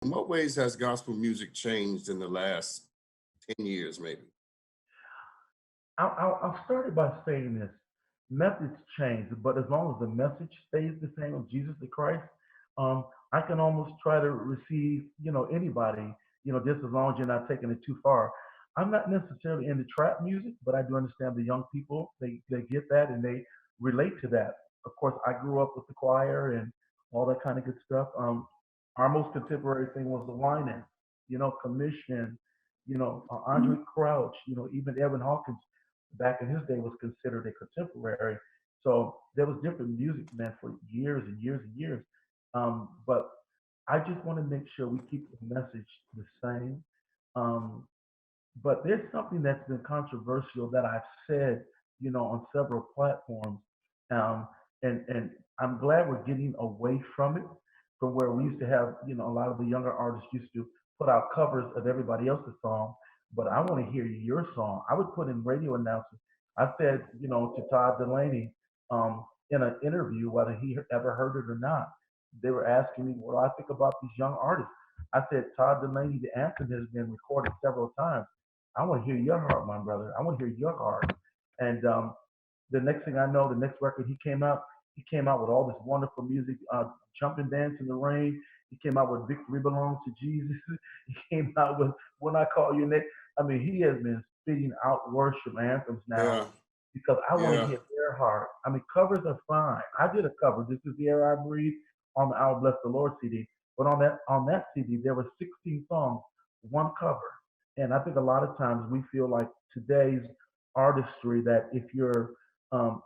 In what ways has gospel music changed in the last 10 years, maybe? I'll start it by saying this. Methods change, but as long as the message stays the same of Jesus the Christ, um, I can almost try to receive, anybody, just as long as you're not taking it too far. I'm not necessarily into trap music, but I do understand the young people, they get that and they relate to that. Of course, I grew up with the choir and all that kind of good stuff. Our most contemporary thing was the whining, commission, Andre Crouch, even Evan Hawkins back in his day was considered a contemporary. So there was different music, man, for years and years and years. But I just want to make sure we keep the message the same. Um, but there's something that's been controversial that I've said, on several platforms. Um, and I'm glad we're getting away from it, from where we used to have, a lot of the younger artists used to put out covers of everybody else's song. But I want to hear your song. I would put in radio announcements. I said, to Todd Delaney, in an interview, whether he ever heard it or not, they were asking me what I think about these young artists. I said, Todd Delaney, the anthem has been recorded several times. I want to hear your heart, my brother. I want to hear your heart. And the next thing I know, the next record he came out with all this wonderful music, Jumping Dance in the Rain. He came out with Victory Belongs to Jesus. He came out with When I Call Your Name. I mean, he has been spitting out worship anthems now Yeah, because I want to yeah. hear their heart. I mean, covers are fine. I did a cover. This is the air I breathe on the I'll Bless the Lord CD. But on that CD, there were 16 songs, one cover. And I think a lot of times we feel like today's artistry that um,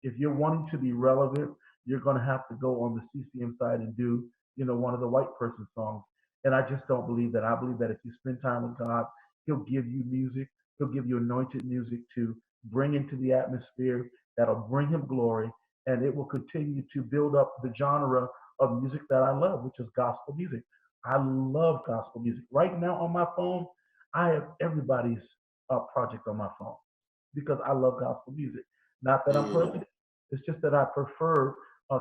if you're wanting to be relevant, you're going to have to go on the CCM side and do, one of the white person songs. And I just don't believe that. I believe that if you spend time with God, He'll give you music. He'll give you anointed music to bring into the atmosphere that'll bring Him glory, and it will continue to build up the genre of music that I love, which is gospel music. I love gospel music. Right now on my phone, I have everybody's project on my phone because I love gospel music. Not that I'm Mm. perfect, it's just that I prefer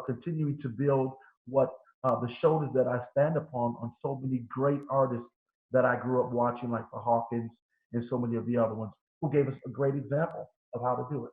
continuing to build what the shoulders that I stand upon on so many great artists that I grew up watching, like the Hawkins and so many of the other ones who gave us a great example of how to do it.